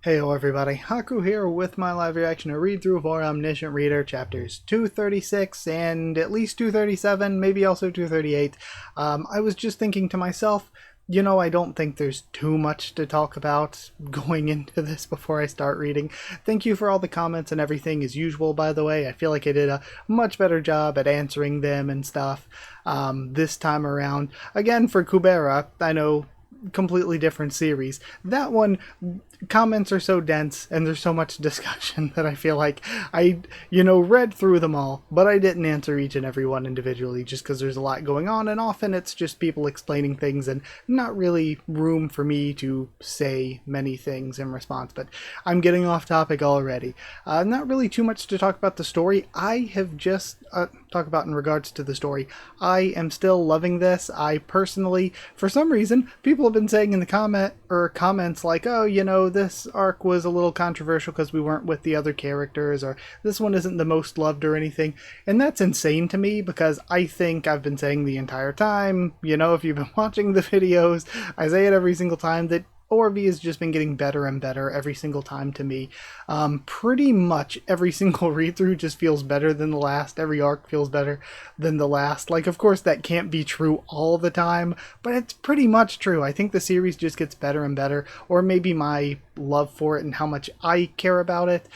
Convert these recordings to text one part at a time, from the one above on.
Heyo everybody, Haku here with my live reaction to read through for Omniscient Reader chapters 236 and at least 237, maybe also 238. I was just thinking to myself, I don't think there's too much to talk about going into this before I start reading. Thank you for all the comments and everything as usual, by the way. I feel like I did a much better job at answering them and stuff this time around. Again, for Kubera, I know completely different series. That one, comments are so dense and there's so much discussion that I feel like I, read through them all, but I didn't answer each and every one individually just because there's a lot going on, and often it's just people explaining things and not really room for me to say many things in response. But I'm getting off topic already. Not really too much to talk about the story. I have just talk about in regards to the story. I am still loving this. I personally, for some reason, people have been saying in the comments like, oh, this arc was a little controversial because we weren't with the other characters, or this one isn't the most loved or anything. And that's insane to me because I think I've been saying the entire time, if you've been watching the videos, I say it every single time that ORV has just been getting better and better every single time to me. Pretty much every single read-through just feels better than the last. Every arc feels better than the last. Like, of course, that can't be true all the time, but it's pretty much true. I think the series just gets better and better, or maybe my love for it and how much I care about it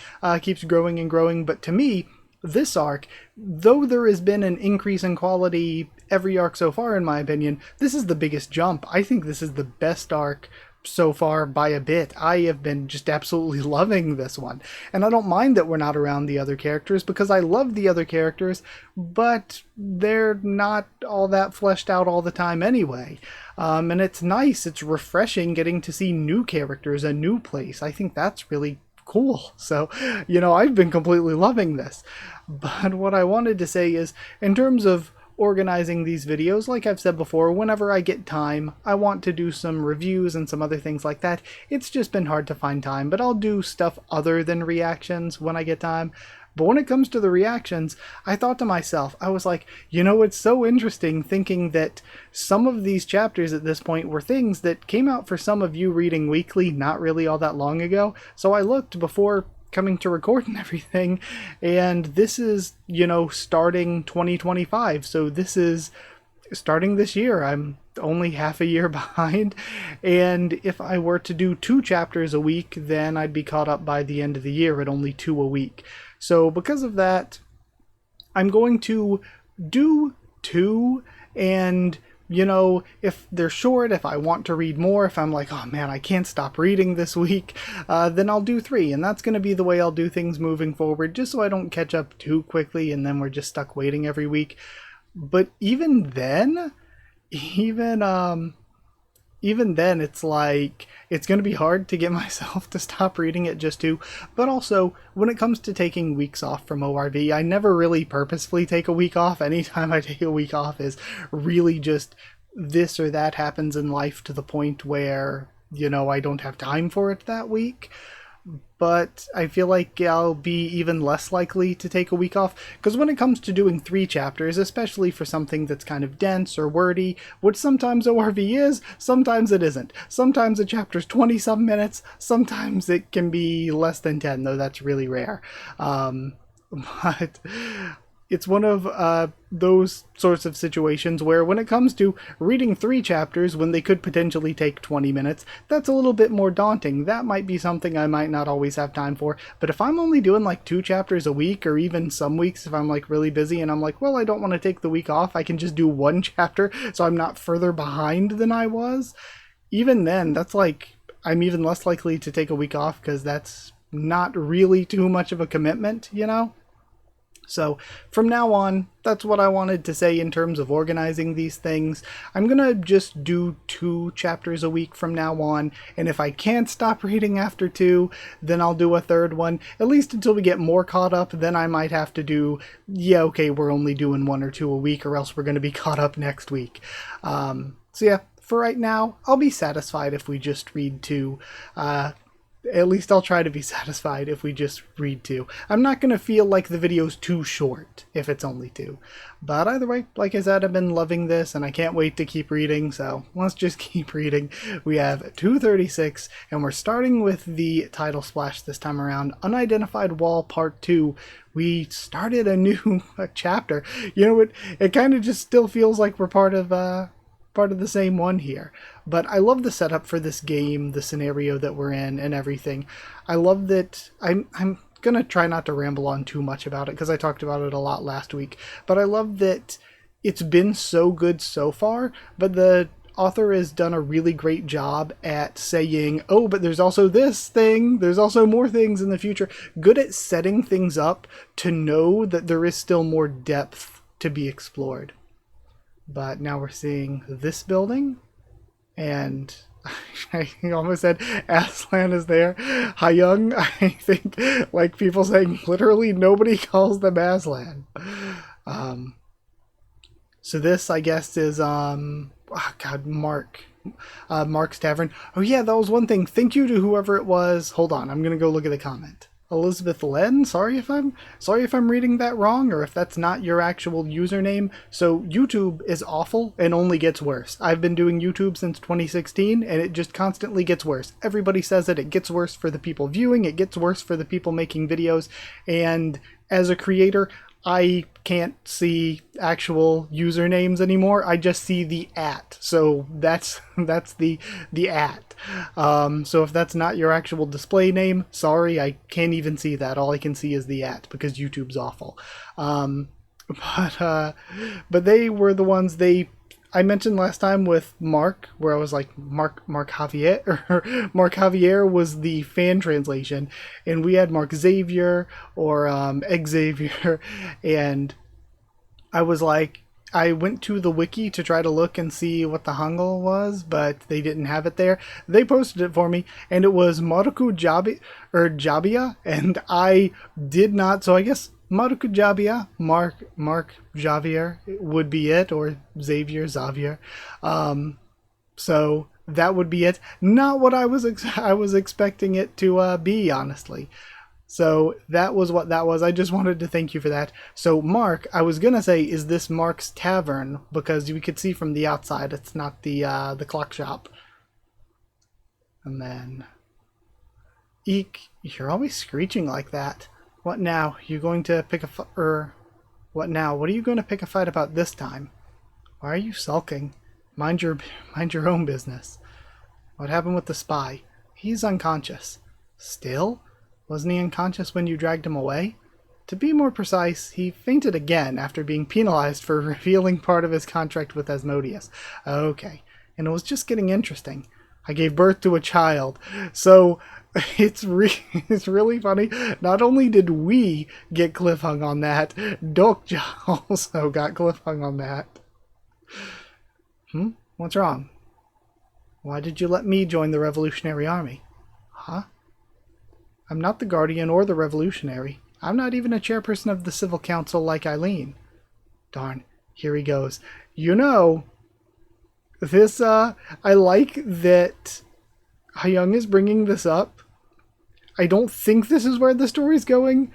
keeps growing and growing. But to me, this arc, though there has been an increase in quality every arc so far, in my opinion, this is the biggest jump. I think this is the best arc so far by a bit. I have been just absolutely loving this one. And I don't mind that we're not around the other characters because I love the other characters, but they're not all that fleshed out all the time anyway. And it's nice, it's refreshing getting to see new characters, a new place. I think that's really cool. So, I've been completely loving this. But what I wanted to say is, in terms of organizing these videos, like I've said before, whenever I get time, I want to do some reviews and some other things like that. It's just been hard to find time, but I'll do stuff other than reactions when I get time. But when it comes to the reactions, I thought to myself, I was like, it's so interesting thinking that some of these chapters at this point were things that came out for some of you reading weekly not really all that long ago. So I looked before coming to record and everything, and this is, starting 2025, so this is starting this year. I'm only half a year behind, and if I were to do 2 chapters a week, then I'd be caught up by the end of the year at only 2 a week. So because of that, I'm going to do 2, and if they're short, if I want to read more, if I'm like, oh man, I can't stop reading this week, then I'll do 3. And that's going to be the way I'll do things moving forward, just so I don't catch up too quickly and then we're just stuck waiting every week. But even then, even then, it's like, it's going to be hard to get myself to stop reading it just to. But also, when it comes to taking weeks off from ORV, I never really purposefully take a week off. Anytime I take a week off is really just this or that happens in life to the point where, I don't have time for it that week. But I feel like I'll be even less likely to take a week off, because when it comes to doing 3 chapters, especially for something that's kind of dense or wordy, which sometimes ORV is, sometimes it isn't. Sometimes a chapter's 20-some minutes, sometimes it can be less than 10, though that's really rare. But it's one of those sorts of situations where when it comes to reading 3 chapters when they could potentially take 20 minutes, that's a little bit more daunting. That might be something I might not always have time for. But if I'm only doing like 2 chapters a week, or even some weeks if I'm like really busy and I'm like, well, I don't want to take the week off, I can just do 1 chapter so I'm not further behind than I was. Even then, that's like, I'm even less likely to take a week off because that's not really too much of a commitment, So from now on, that's what I wanted to say in terms of organizing these things. I'm going to just do 2 chapters a week from now on, and if I can't stop reading after 2, then I'll do a 3rd one, at least until we get more caught up. Then I might have to do, okay, we're only doing 1 or 2 a week, or else we're going to be caught up next week. So yeah, for right now, I'll be satisfied if we just read 2. at least I'll try to be satisfied if we just read 2. I'm not going to feel like the video's too short if it's only 2. But either way, like I said, I've been loving this and I can't wait to keep reading, so let's just keep reading. We have 236 and we're starting with the title splash this time around, Unidentified Wall Part 2. We started a new chapter. You know what? It kind of just still feels like we're part of the same one here. But I love the setup for this game, the scenario that we're in and everything. I love that I'm gonna try not to ramble on too much about it because I talked about it a lot last week, but I love that it's been so good so far, but the author has done a really great job at saying, oh, but there's also this thing, there's also more things in the future. Good at setting things up to know that there is still more depth to be explored. But now we're seeing this building, and I almost said Aslan is there. Hayoung, I think, like people saying, literally nobody calls them Aslan. So this, I guess, is, Mark's Tavern. Oh yeah, that was one thing. Thank you to whoever it was. Hold on, I'm gonna go look at the comment. Elizabeth Len, sorry if I'm reading that wrong or if that's not your actual username. So YouTube is awful and only gets worse. I've been doing YouTube since 2016 and it just constantly gets worse. Everybody says it gets worse for the people viewing, it gets worse for the people making videos, and as a creator, I can't see actual usernames anymore. I just see the @. So that's the @. So if that's not your actual display name, sorry, I can't even see that. All I can see is the @ because YouTube's awful. But they were the ones I mentioned last time with Mark, where I was like, Mark Javier, or Mark Javier was the fan translation, and we had Mark Xavier or Xavier, and I was like, I went to the wiki to try to look and see what the Hangul was, but they didn't have it there. They posted it for me, and it was Maruku Jabia, and I did not, so I guess Maruku Jabia, Mark Javier would be it, or Xavier. So that would be it. Not what I was expecting it to be, honestly. So that was what that was. I just wanted to thank you for that. So Mark, I was gonna say, is this Mark's Tavern? Because we could see from the outside, it's not the clock shop. And then, Eek, you're always screeching like that. What now? You going to pick what now? What are you going to pick a fight about this time? Why are you sulking? Mind your own business. What happened with the spy? He's unconscious. Still? Wasn't he unconscious when you dragged him away? To be more precise, he fainted again after being penalized for revealing part of his contract with Asmodeus. Okay, and it was just getting interesting. I gave birth to a child, so it's really funny. Not only did we get cliffhung on that, Dokja also got cliffhung on that. What's wrong? Why did you let me join the Revolutionary Army? Huh? I'm not the Guardian or the Revolutionary. I'm not even a chairperson of the Civil Council like Eileen. Darn, here he goes. You know, this, I like that Hayoung is bringing this up. I don't think this is where the story's going,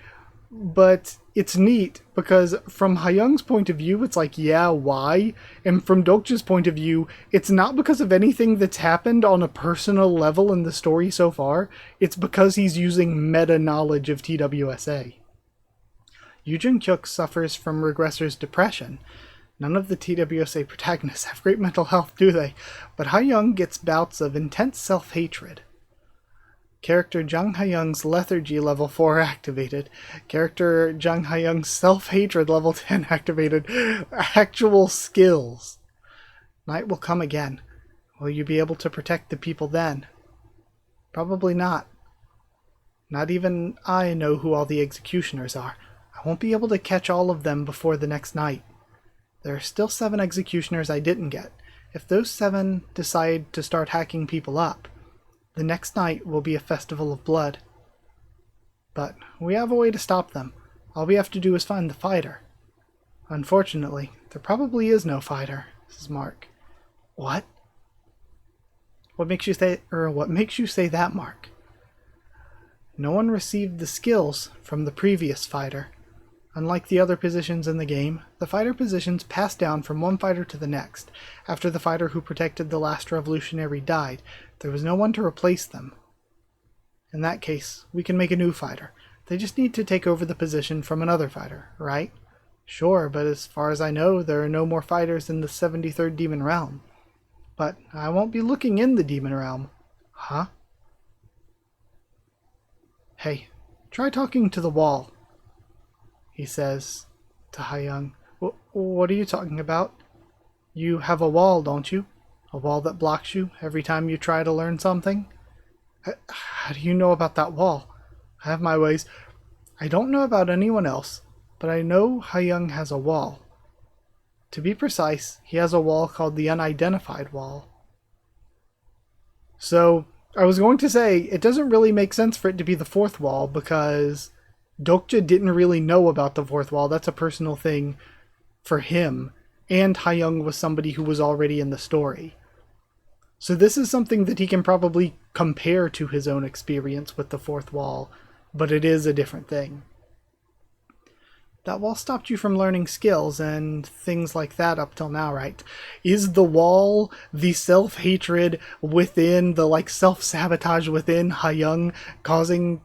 but it's neat because from Hayoung's point of view, it's like, yeah, why? And from Dokja's point of view, it's not because of anything that's happened on a personal level in the story so far. It's because he's using meta-knowledge of TWSA. Yujin Kyuk suffers from Regressor's depression. None of the TWSA protagonists have great mental health, do they? But Hayoung gets bouts of intense self-hatred. Character Jang Hayoung's lethargy level 4 activated. Character Jang Hayoung's self-hatred level 10 activated. Actual skills. Night will come again. Will you be able to protect the people then? Probably not. Not even I know who all the executioners are. I won't be able to catch all of them before the next night. There are still 7 executioners I didn't get. If those 7 decide to start hacking people up, the next night will be a festival of blood. But we have a way to stop them. All we have to do is find the fighter. Unfortunately, there probably is no fighter, says Mark. What? What makes you say that, Mark? No one received the skills from the previous fighter. Unlike the other positions in the game, the fighter positions passed down from one fighter to the next. After the fighter who protected the last revolutionary died, there was no one to replace them. In that case, we can make a new fighter. They just need to take over the position from another fighter, right? Sure, but as far as I know, there are no more fighters in the 73rd Demon Realm. But I won't be looking in the Demon Realm. Huh? Hey, try talking to the wall, he says to Hayoung. What are you talking about? You have a wall, don't you? A wall that blocks you every time you try to learn something? How do you know about that wall? I have my ways. I don't know about anyone else, but I know Hayoung has a wall. To be precise, he has a wall called the Unidentified Wall. So, I was going to say, it doesn't really make sense for it to be the fourth wall, because Dokja didn't really know about the fourth wall. That's a personal thing for him, and Hayoung was somebody who was already in the story. So this is something that he can probably compare to his own experience with the fourth wall, but it is a different thing. That wall stopped you from learning skills and things like that up till now, right? Is the wall the self-hatred within, the self-sabotage within Hayoung causing...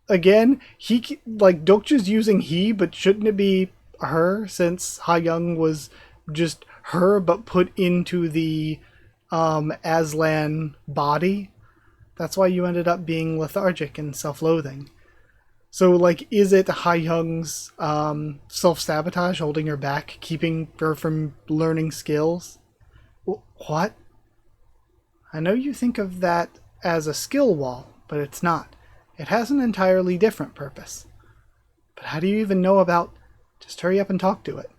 Again, Dokja's using he, but shouldn't it be her, since Hayoung was just her, but put into the Aslan body? That's why you ended up being lethargic and self-loathing. So, is it Hayoung's self-sabotage holding her back, keeping her from learning skills? What? I know you think of that as a skill wall, but it's not. It has an entirely different purpose. But how do you even know about... Just hurry up and talk to it.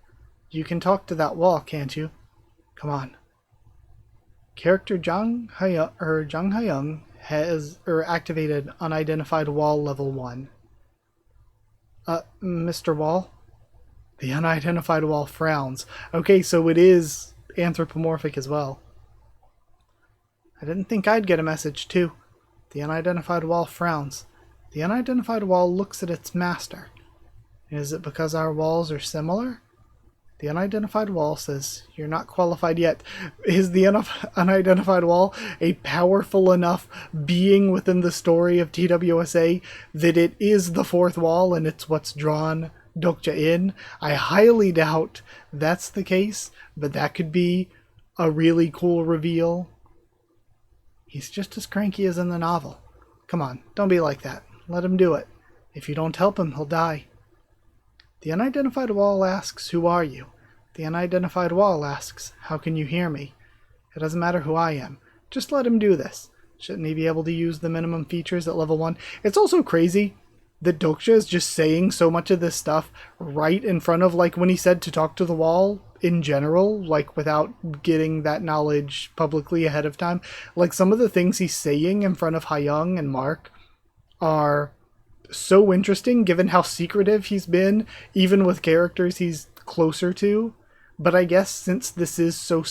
You can talk to that wall, can't you? Come on. Character Jang Hayoung has activated Unidentified Wall Level 1. Mr. Wall? The Unidentified Wall frowns. Okay, so it is anthropomorphic as well. I didn't think I'd get a message too. The Unidentified Wall frowns. The Unidentified Wall looks at its master. Is it because our walls are similar? The Unidentified Wall says, you're not qualified yet. Is the Unidentified Wall a powerful enough being within the story of TWSA that it is the fourth wall and it's what's drawn Dokja in? I highly doubt that's the case, but that could be a really cool reveal. He's just as cranky as in the novel. Come on, don't be like that. Let him do it. If you don't help him, he'll die. The Unidentified Wall asks, who are you? The Unidentified Wall asks, how can you hear me? It doesn't matter who I am. Just let him do this. Shouldn't he be able to use the minimum features at level 1? It's also crazy that Dokja is just saying so much of this stuff right in front of, when he said to talk to the wall in general, without getting that knowledge publicly ahead of time. Some of the things he's saying in front of Hayoung and Mark are so interesting given how secretive he's been, even with characters he's closer to. But I guess since this is so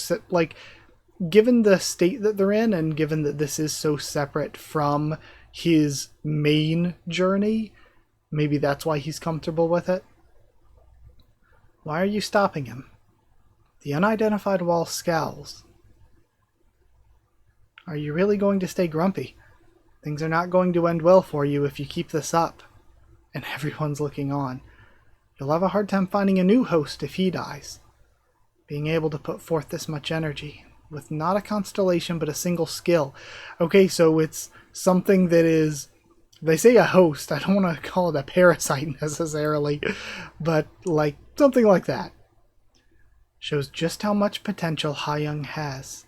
given the state that they're in, and given that this is so separate from his main journey, maybe that's why he's comfortable with it. Why are you stopping him? The Unidentified Wall scowls. Are you really going to stay grumpy? Things are not going to end well for you if you keep this up. And everyone's looking on. You'll have a hard time finding a new host if he dies. Being able to put forth this much energy, with not a constellation but a single skill. Okay, so it's something that is... They say a host, I don't want to call it a parasite necessarily, but something like that. Shows just how much potential Hayoung has.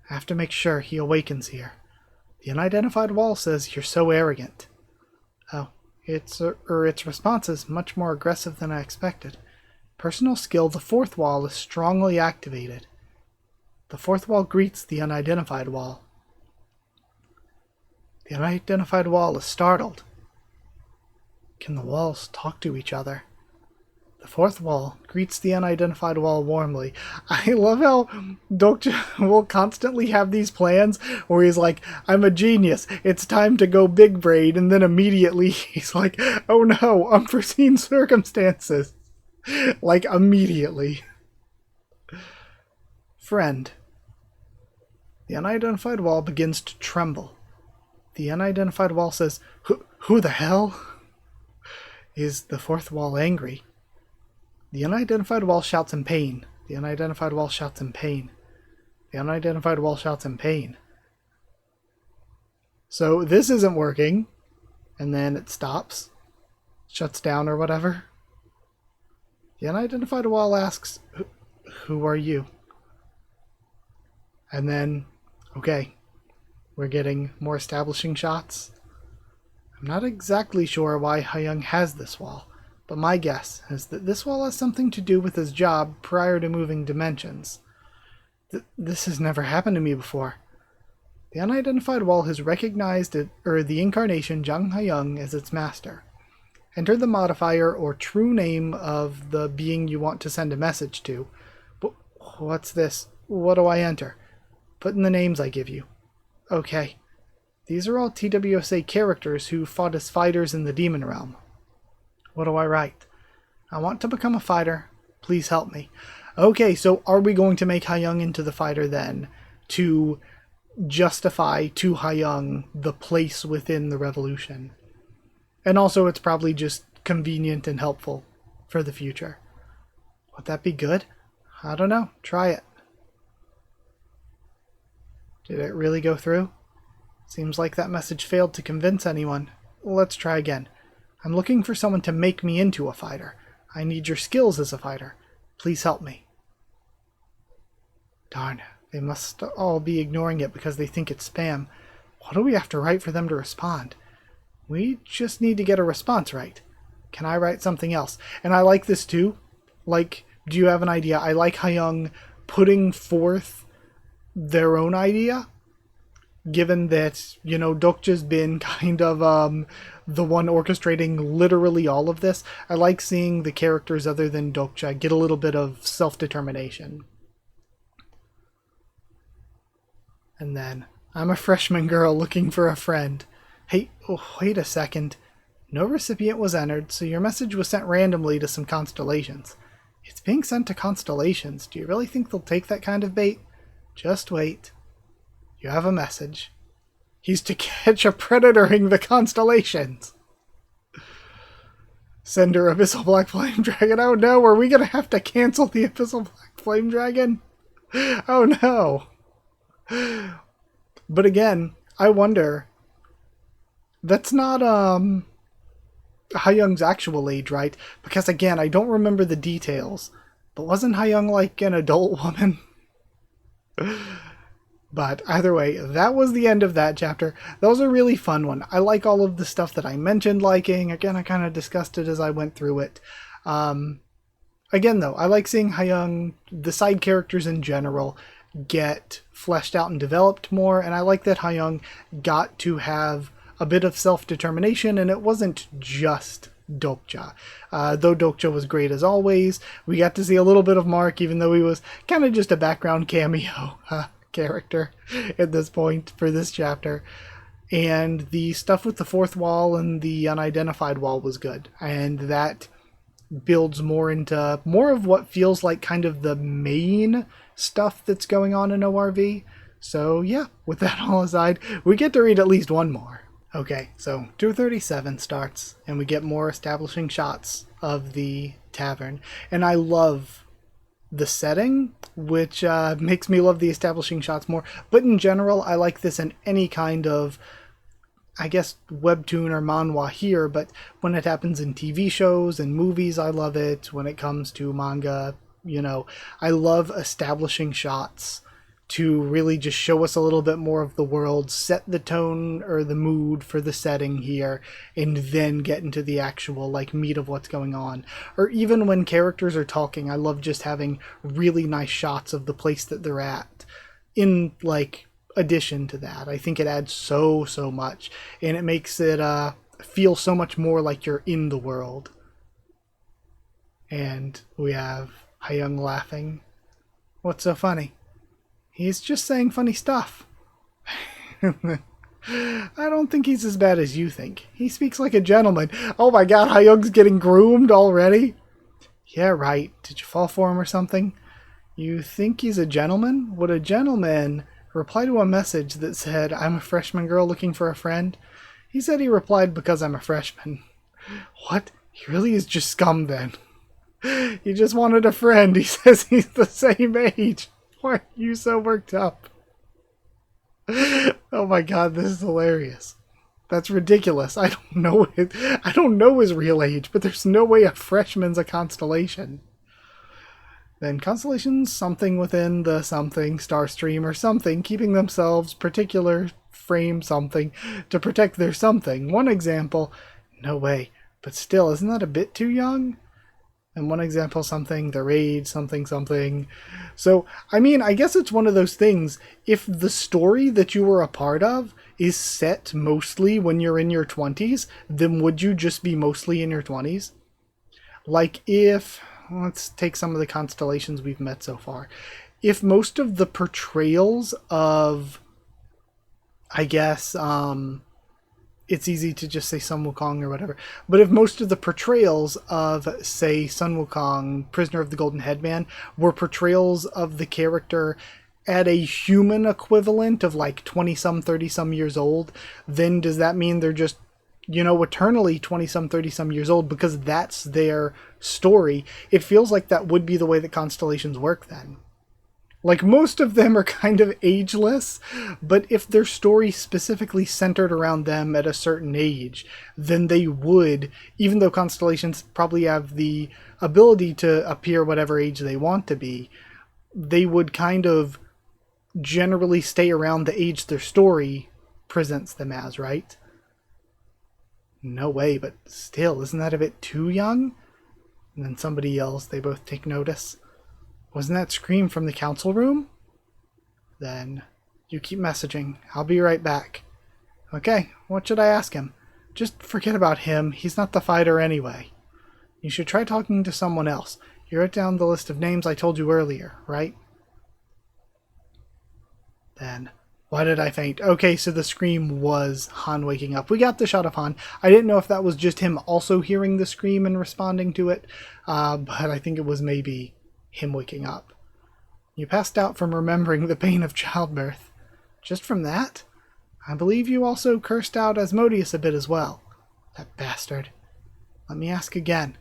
I have to make sure he awakens here. The Unidentified Wall says you're so arrogant. Oh, its response is much more aggressive than I expected. Personal skill, the fourth wall is strongly activated. The fourth wall greets the Unidentified Wall. The Unidentified Wall is startled. Can the walls talk to each other? The fourth wall greets the unidentified wall warmly. I love how Dokja will constantly have these plans where he's like, I'm a genius, it's time to go big brain, and then immediately he's like, oh no, unforeseen circumstances. Like, immediately. Friend. The unidentified wall begins to tremble. The unidentified wall says, who the hell? Is the fourth wall angry? The unidentified wall shouts in pain. The unidentified wall shouts in pain. The unidentified wall shouts in pain. So this isn't working. And then it stops. Shuts down or whatever. The unidentified wall asks, who are you? And then, okay, we're getting more establishing shots. I'm not exactly sure why Hyung has this wall, but my guess is that this wall has something to do with his job prior to moving dimensions. This has never happened to me before. The unidentified wall has recognized the incarnation Jung Hyung as its master. Enter the modifier or true name of the being you want to send a message to. But what's this? What do I enter? Put in the names I give you. Okay. These are all TWSA characters who fought as fighters in the Demon Realm. What do I write? I want to become a fighter. Please help me. Okay, so are we going to make Hyung into the fighter then to justify to Hyung the place within the revolution? And also it's probably just convenient and helpful for the future. Would that be good? I don't know. Try it. Did it really go through? Seems like that message failed to convince anyone. Let's try again. I'm looking for someone to make me into a fighter. I need your skills as a fighter. Please help me. Darn, they must all be ignoring it because they think it's spam. What do we have to write for them to respond? We just need to get a response right. Can I write something else? And I like this too. Like, do you have an idea? I like Hyung putting forth their own idea. Given that, you know, Dokja's been kind of the one orchestrating literally all of this, I like seeing the characters other than Dokja get a little bit of self-determination. And then, I'm a freshman girl looking for a friend. Hey, oh, wait a second. No recipient was entered, so your message was sent randomly to some constellations. It's being sent to constellations. Do you really think they'll take that kind of bait? Just wait. You have a message. He's to catch a predatoring the constellations. Sender Abyssal Black Flame Dragon. Oh no, are we going to have to cancel the Abyssal Black Flame Dragon? Oh no. But again, I wonder. That's not Hyung's actual age, right? Because again, I don't remember the details. But wasn't Hyung like an adult woman? But either way, that was the end of that chapter. That was a really fun one. I like all of the stuff that I mentioned liking. Again, I kind of discussed it as I went through it. Again, though, I like seeing Hyung, the side characters in general, get fleshed out and developed more. And I like that Hyung got to have a bit of self-determination, and it wasn't just Dokja. Though Dokja was great as always, we got to see a little bit of Mark, even though he was kind of just a background cameo character at this point for this chapter. And the stuff with the fourth wall and the unidentified wall was good, and that builds more into more of what feels like kind of the main stuff that's going on in ORV. So yeah, with that all aside, we get to read at least one more. Okay, so 237 starts, and we get more establishing shots of the tavern, and I love the setting, which makes me love the establishing shots more. But in general, I like this in any kind of, I guess, webtoon or manhwa here, but when it happens in TV shows and movies, I love it. When it comes to manga, you know, I love establishing shots to really just show us a little bit more of the world, set the tone or the mood for the setting here, and then get into the actual like meat of what's going on. Or even when characters are talking, I love just having really nice shots of the place that they're at. In like addition to that, I think it adds so much, and it makes it feel so much more like you're in the world. And we have Hyung laughing. What's so funny? He's just saying funny stuff. I don't think he's as bad as you think. He speaks like a gentleman. Oh my god, Hyung's getting groomed already? Yeah, right. Did you fall for him or something? You think he's a gentleman? Would a gentleman reply to a message that said, I'm a freshman girl looking for a friend? He said he replied because I'm a freshman. What? He really is just scum then. He just wanted a friend. He says he's the same age. Why are you so worked up? Oh my god, this is hilarious. That's ridiculous. I don't know his real age, but there's no way a freshman's a constellation. Then constellations, something within the something, star stream or something, keeping themselves particular frame something to protect their something. One example, no way, but still, isn't that a bit too young? And one example, something, their age, something, something. So, I mean, I guess it's one of those things. If the story that you were a part of is set mostly when you're in your 20s, then would you just be mostly in your 20s? Like if, let's take some of the constellations we've met so far. If most of the portrayals of, I guess, it's easy to just say Sun Wukong or whatever. But if most of the portrayals of, say, Sun Wukong, Prisoner of the Golden Headman, were portrayals of the character at a human equivalent of like 20-some, 30-some years old, then does that mean they're just, you know, eternally 20-some, 30-some years old because that's their story? It feels like that would be the way that constellations work then. Like, most of them are kind of ageless, but if their story specifically centered around them at a certain age, then they would, even though constellations probably have the ability to appear whatever age they want to be, they would kind of generally stay around the age their story presents them as, right? No way, but still, isn't that a bit too young? And then somebody yells, they both take notice. Wasn't that scream from the council room? Then you keep messaging. I'll be right back. Okay, what should I ask him? Just forget about him. He's not the fighter anyway. You should try talking to someone else. You wrote down the list of names I told you earlier, right? Then, why did I faint? Okay, so the scream was Han waking up. We got the shot of Han. I didn't know if that was just him also hearing the scream and responding to it, but I think it was maybe him waking up. You passed out from remembering the pain of childbirth. Just from that? I believe you also cursed out Asmodeus a bit as well. That bastard. Let me ask again.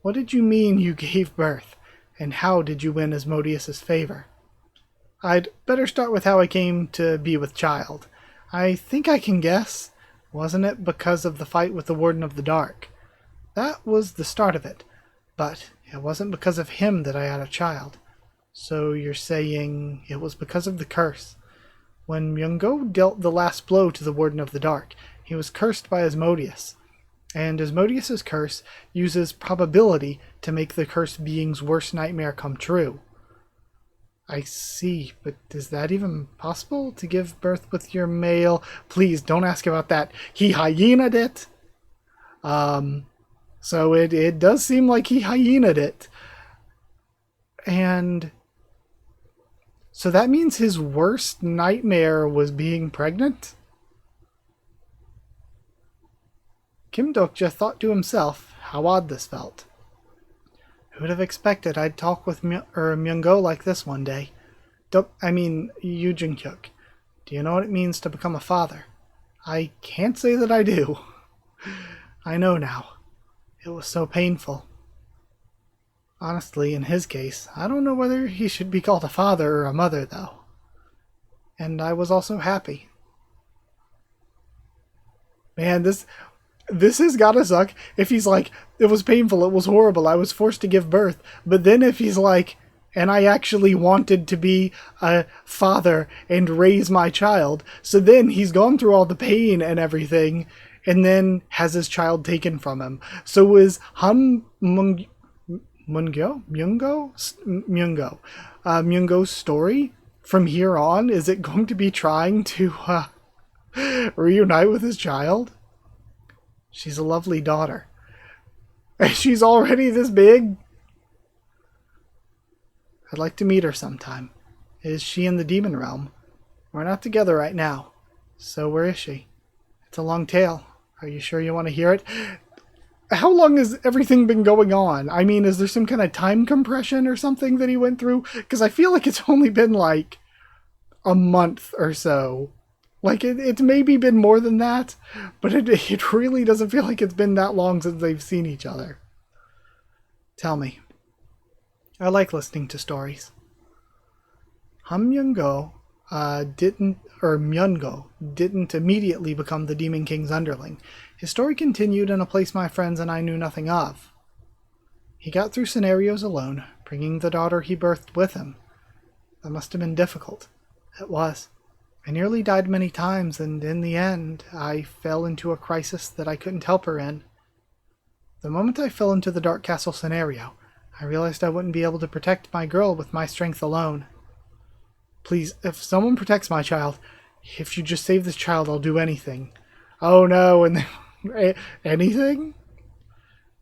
What did you mean you gave birth? And how did you win Asmodeus's favor? I'd better start with how I came to be with child. I think I can guess. Wasn't it because of the fight with the Warden of the Dark? That was the start of it. But it wasn't because of him that I had a child. So you're saying it was because of the curse. When Myungo dealt the last blow to the Warden of the Dark, he was cursed by Asmodeus. And Asmodeus's curse uses probability to make the cursed being's worst nightmare come true. I see, but is that even possible to give birth with your male? Please don't ask about that. He hyena'd it. So it does seem like he hyena'd it. And so that means his worst nightmare was being pregnant? Kim Dokja thought to himself how odd this felt. Who would have expected I'd talk with Myungo like this one day? Yoo Jin-hyuk. Do you know what it means to become a father? I can't say that I do. I know now. It was so painful. Honestly, in his case, I don't know whether he should be called a father or a mother, though. And I was also happy. Man, this has gotta suck. If he's like, it was painful, it was horrible, I was forced to give birth. But then if he's like, and I actually wanted to be a father and raise my child, so then he's gone through all the pain and everything, and then has his child taken from him. So is Myungo's story from here on, is it going to be trying to reunite with his child? She's a lovely daughter. She's already this big? I'd like to meet her sometime. Is she in the demon realm? We're not together right now. So where is she? It's a long tale. Are you sure you want to hear it? How long has everything been going on? I mean, is there some kind of time compression or something that he went through? Because I feel like it's only been like a month or so. Like, it's maybe been more than that, but it really doesn't feel like it's been that long since they've seen each other. Tell me. I like listening to stories. Myungo didn't immediately become the Demon King's underling. His story continued in a place my friends and I knew nothing of. He got through scenarios alone, bringing the daughter he birthed with him. That must have been difficult. It was. I nearly died many times, and in the end, I fell into a crisis that I couldn't help her in. The moment I fell into the Dark Castle scenario, I realized I wouldn't be able to protect my girl with my strength alone. Please, if someone protects my child, if you just save this child, I'll do anything. Oh no, and anything?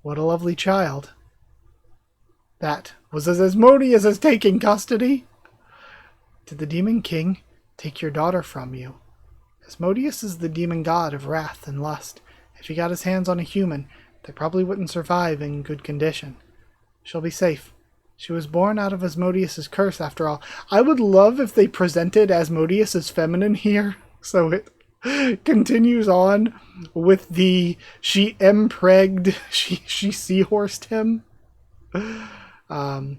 What a lovely child. That was as Asmodeus as taking custody. Did the Demon King take your daughter from you? Asmodeus is the demon god of wrath and lust. If he got his hands on a human, they probably wouldn't survive in good condition. She'll be safe. She was born out of Asmodeus' curse, after all. I would love if they presented Asmodeus as feminine here, so it continues on with the she empregged, she seahorsed him.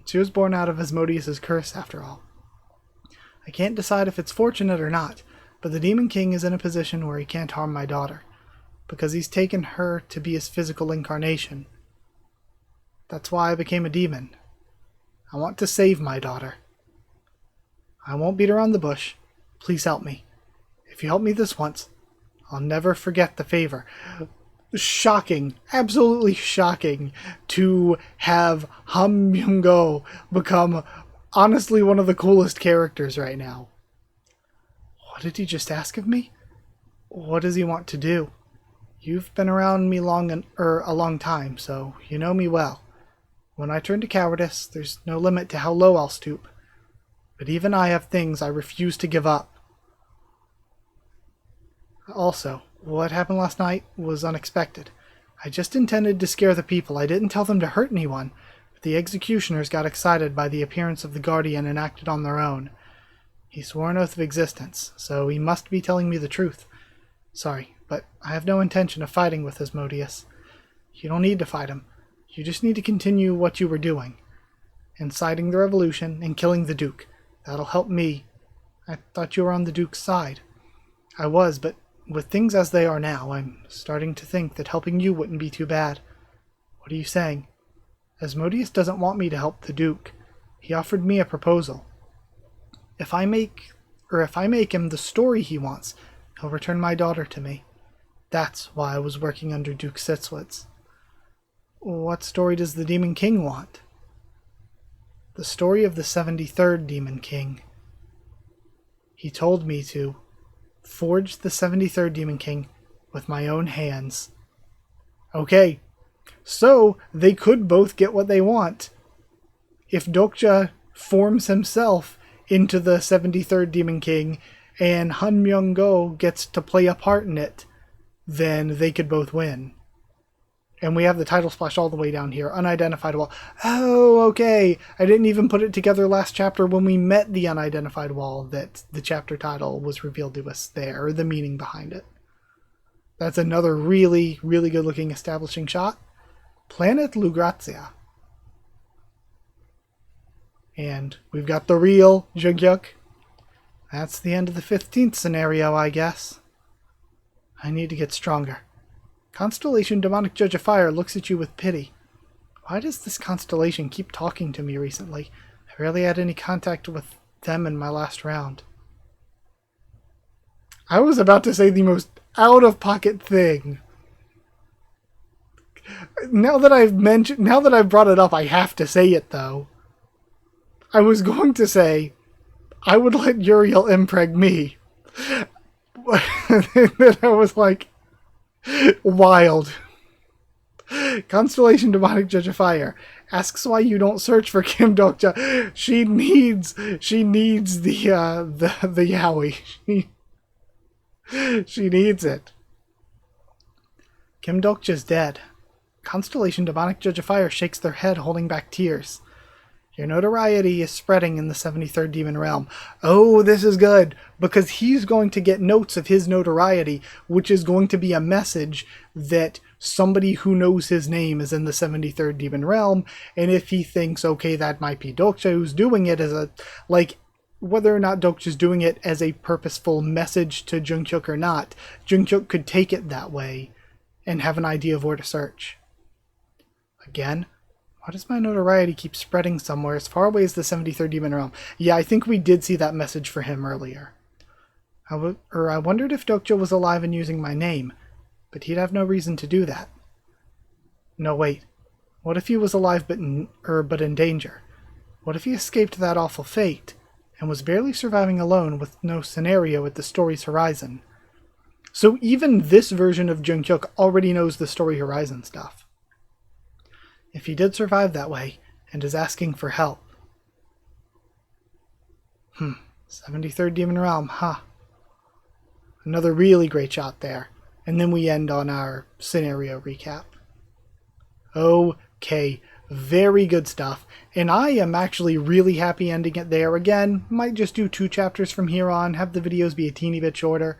She was born out of Asmodeus' curse, after all. I can't decide if it's fortunate or not, but the Demon King is in a position where he can't harm my daughter, because he's taken her to be his physical incarnation. That's why I became a demon. I want to save my daughter. I won't beat around the bush. Please help me. If you help me this once, I'll never forget the favor. Shocking, absolutely shocking, to have Myungo become honestly one of the coolest characters right now. What did he just ask of me? What does he want to do? You've been around me a long time, so you know me well. When I turn to cowardice, there's no limit to how low I'll stoop. But even I have things I refuse to give up. Also, what happened last night was unexpected. I just intended to scare the people. I didn't tell them to hurt anyone. But the executioners got excited by the appearance of the Guardian and acted on their own. He swore an oath of existence, so he must be telling me the truth. Sorry, but I have no intention of fighting with Asmodeus. You don't need to fight him. You just need to continue what you were doing. Inciting the revolution and killing the Duke. That'll help me. I thought you were on the Duke's side. I was, but with things as they are now, I'm starting to think that helping you wouldn't be too bad. What are you saying? Asmodeus doesn't want me to help the Duke. He offered me a proposal. If I make him the story he wants, he'll return my daughter to me. That's why I was working under Duke Sitzwitz. What story does the Demon King want? The story of the 73rd Demon King. He told me to forge the 73rd Demon King with my own hands. Okay, so they could both get what they want. If Dokja forms himself into the 73rd Demon King and Myungo gets to play a part in it, then they could both win. And we have the title splash all the way down here, unidentified wall. Oh, okay. I didn't even put it together last chapter when we met the unidentified wall that the chapter title was revealed to us there, or the meaning behind it. That's another really, really good looking establishing shot. Planet Lugrazia. And we've got the real Zhugyuk. That's the end of the 15th scenario, I guess. I need to get stronger. Constellation Demonic Judge of Fire looks at you with pity. Why does this constellation keep talking to me recently? I rarely had any contact with them in my last round. I was about to say the most out-of-pocket thing. Now that I've brought it up, I have to say it, though. I was going to say, I would let Uriel impreg me. And then I was like, wild. Constellation Demonic Judge of Fire asks why you don't search for Kim Dokja. She needs the yaoi. She needs it. Kim Dokja's dead. Constellation Demonic Judge of Fire shakes their head, holding back tears. Your notoriety is spreading in the 73rd Demon Realm. Oh, this is good, because he's going to get notes of his notoriety, which is going to be a message that somebody who knows his name is in the 73rd Demon Realm, and if he thinks, okay, that might be Dokja who's doing it as a, like, whether or not Dokja's doing it as a purposeful message to Jungkook or not, Jungkook could take it that way and have an idea of where to search. Again, why does my notoriety keep spreading somewhere as far away as the 73rd Demon Realm? Yeah, I think we did see that message for him earlier. I wondered if Dokja was alive and using my name, but he'd have no reason to do that. No, wait. What if he was alive but in danger? What if he escaped that awful fate and was barely surviving alone with no scenario at the story's horizon? So even this version of Jungkook already knows the story horizon stuff. If he did survive that way, and is asking for help. 73rd Demon Realm, huh? Another really great shot there. And then we end on our scenario recap. Okay, very good stuff. And I am actually really happy ending it there. Again, might just do 2 chapters from here on, have the videos be a teeny bit shorter.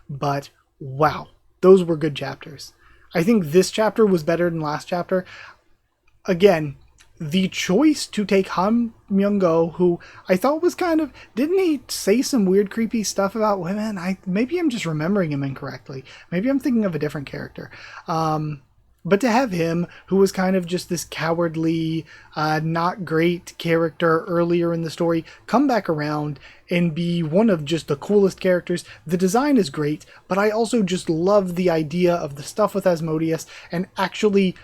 But, wow, those were good chapters. I think this chapter was better than last chapter. Again, the choice to take Han Myung-go, who I thought was kind of... Didn't he say some weird, creepy stuff about women? Maybe I'm just remembering him incorrectly. Maybe I'm thinking of a different character. But to have him, who was kind of just this cowardly, not great character earlier in the story, come back around and be one of just the coolest characters. The design is great, but I also just love the idea of the stuff with Asmodeus and actually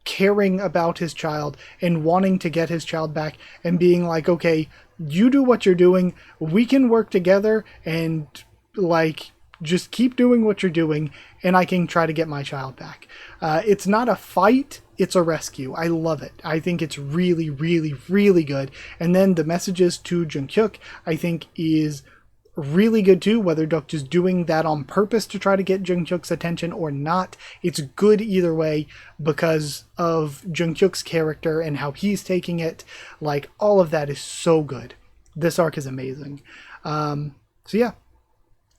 caring about his child and wanting to get his child back and being like, okay, you do what you're doing, we can work together and like just keep doing what you're doing and I can try to get my child back. It's not a fight, it's a rescue. I love it. I think it's really, really, really good. And then the messages to Jungkook, I think, is really good too, whether Dokja's doing that on purpose to try to get Jungkook's attention or not. It's good either way because of Jungkook's character and how he's taking it. Like, all of that is so good. This arc is amazing. So yeah,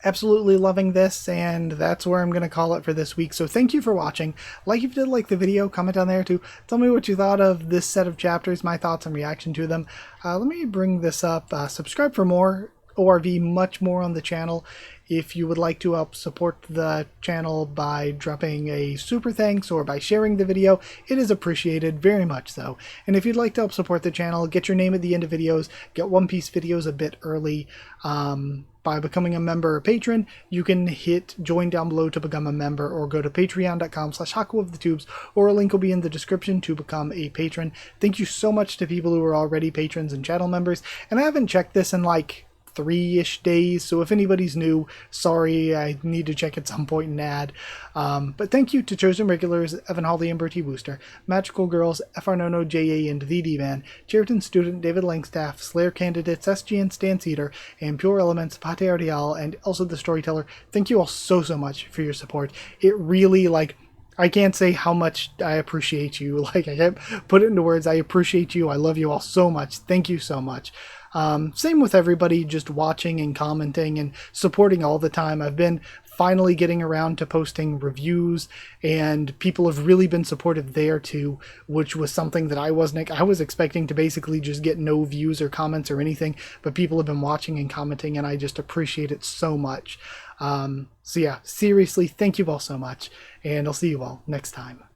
absolutely loving this, and that's where I'm going to call it for this week. So thank you for watching. Like if you did like the video, comment down there too. Tell me what you thought of this set of chapters, my thoughts and reaction to them. Let me bring this up. Subscribe for more ORV, much more on the channel. If you would like to help support the channel by dropping a super thanks or by sharing the video, it is appreciated, very much so. And if you'd like to help support the channel, get your name at the end of videos, get One Piece videos a bit early by becoming a member or patron. You can hit join down below to become a member, or go to patreon.com/HakuOfTheTubes, or a link will be in the description to become a patron. Thank you so much to people who are already patrons and channel members, and I haven't checked this in like 3-ish days, so if anybody's new, sorry, I need to check at some point and add. But thank you to Chosen Regulars, Evan Hawley and Bertie Wooster, Magical Girls, FR Nono, JA and The D-Man, Cheriton Student, David Langstaff, Slayer Candidates, SG and Stan Cedar, and Pure Elements, Pate Ardial, and also the Storyteller. Thank you all so much for your support. It really, like, I can't say how much I appreciate you. Like, I can't put it into words. I appreciate you. I love you all so much. Thank you so much. Same with everybody just watching and commenting and supporting all the time. I've been finally getting around to posting reviews, and people have really been supportive there too, which was something that I was expecting to basically just get no views or comments or anything, but people have been watching and commenting, and I just appreciate it so much. So yeah, seriously, thank you all so much, and I'll see you all next time.